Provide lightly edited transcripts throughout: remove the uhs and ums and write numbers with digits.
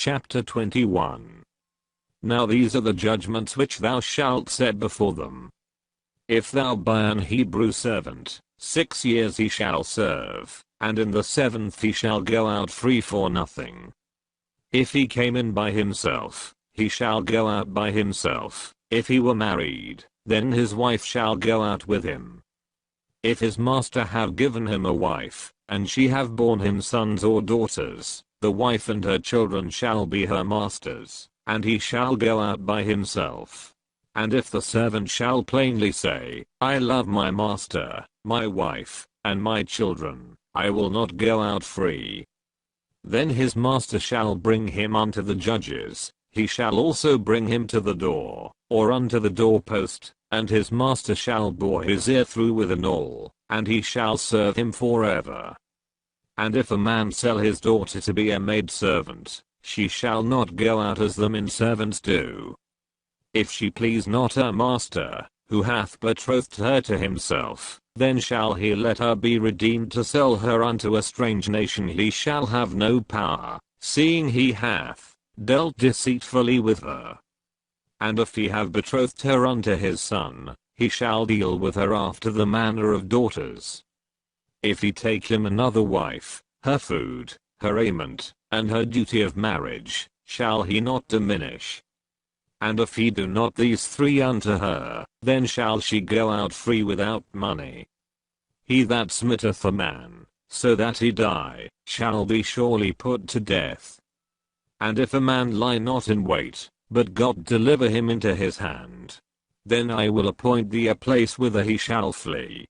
Chapter 21. Now these are the judgments which thou shalt set before them. If thou buy an Hebrew servant, 6 years he shall serve, and in the 7th he shall go out free for nothing. If he came in by himself, he shall go out by himself. If he were married, then his wife shall go out with him. If his master have given him a wife, and she have borne him sons or daughters, the wife and her children shall be her master's, and he shall go out by himself. And if the servant shall plainly say, I love my master, my wife, and my children, I will not go out free. Then his master shall bring him unto the judges, he shall also bring him to the door, or unto the doorpost, and his master shall bore his ear through with an awl, and he shall serve him forever. And if a man sell his daughter to be a maidservant, she shall not go out as the men servants do. If she please not her master, who hath betrothed her to himself, then shall he let her be redeemed to sell her unto a strange nation. He shall have no power, seeing he hath dealt deceitfully with her. And if he have betrothed her unto his son, he shall deal with her after the manner of daughters. If he take him another wife, her food, her raiment, and her duty of marriage, shall he not diminish? And if he do not these 3 unto her, then shall she go out free without money. He that smitteth a man, so that he die, shall be surely put to death. And if a man lie not in wait, but God deliver him into his hand, then I will appoint thee a place whither he shall flee.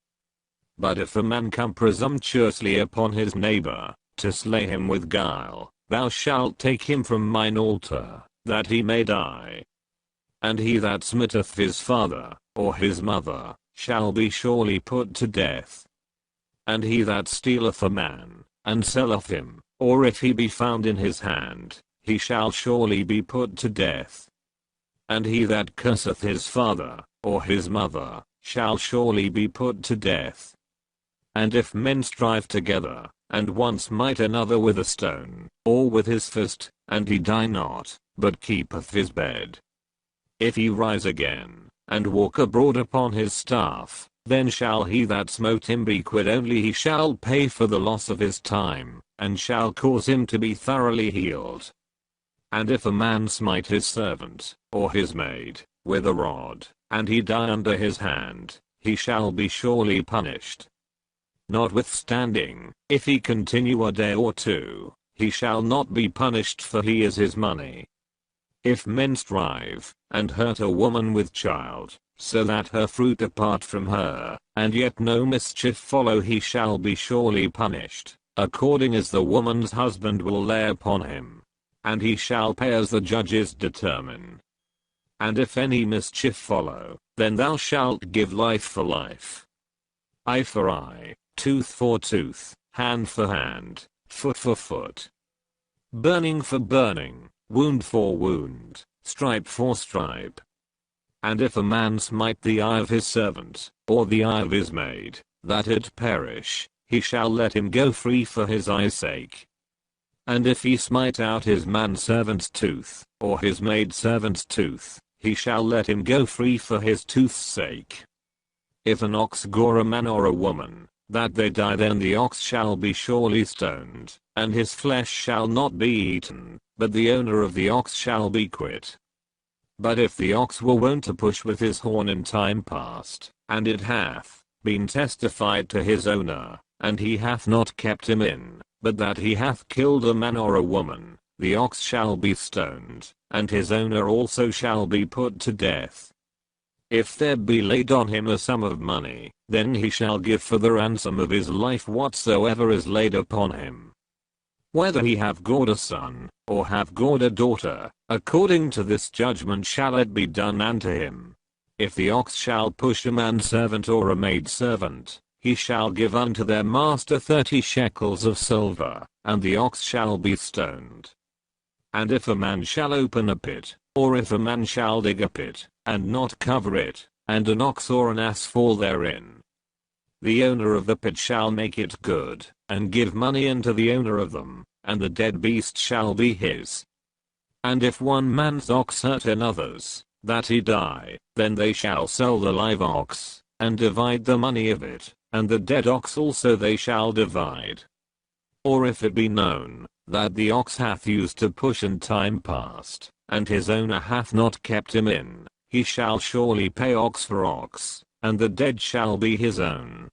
But if a man come presumptuously upon his neighbor, to slay him with guile, thou shalt take him from mine altar, that he may die. And he that smitteth his father, or his mother, shall be surely put to death. And he that stealeth a man, and selleth him, or if he be found in his hand, he shall surely be put to death. And he that curseth his father, or his mother, shall surely be put to death. And if men strive together, and one smite another with a stone, or with his fist, and he die not, but keepeth his bed, if he rise again, and walk abroad upon his staff, then shall he that smote him be quit. Only he shall pay for the loss of his time, and shall cause him to be thoroughly healed. And if a man smite his servant, or his maid, with a rod, and he die under his hand, he shall be surely punished. Notwithstanding, if he continue a day or 2, he shall not be punished, for he is his money. If men strive, and hurt a woman with child, so that her fruit depart from her, and yet no mischief follow, he shall be surely punished, according as the woman's husband will lay upon him. And he shall pay as the judges determine. And if any mischief follow, then thou shalt give life for life, eye for eye, tooth for tooth, hand for hand, foot for foot, burning for burning, wound for wound, stripe for stripe. And if a man smite the eye of his servant, or the eye of his maid, that it perish, he shall let him go free for his eye's sake. And if he smite out his manservant's tooth, or his maidservant's tooth, he shall let him go free for his tooth's sake. If an ox gore a man or a woman, that they die, then the ox shall be surely stoned, and his flesh shall not be eaten, but the owner of the ox shall be quit. But if the ox were wont to push with his horn in time past, and it hath been testified to his owner, and he hath not kept him in, but that he hath killed a man or a woman, the ox shall be stoned, and his owner also shall be put to death. If there be laid on him a sum of money, then he shall give for the ransom of his life whatsoever is laid upon him. Whether he have gored a son, or have gored a daughter, according to this judgment shall it be done unto him. If the ox shall push a manservant or a maidservant, he shall give unto their master 30 shekels of silver, and the ox shall be stoned. And if a man shall open a pit, or if a man shall dig a pit, and not cover it, and an ox or an ass fall therein, the owner of the pit shall make it good, and give money unto the owner of them, and the dead beast shall be his. And if one man's ox hurt another's, that he die, then they shall sell the live ox, and divide the money of it, and the dead ox also they shall divide. Or if it be known, that the ox hath used to push in time past, and his owner hath not kept him in, he shall surely pay ox for ox, and the dead shall be his own.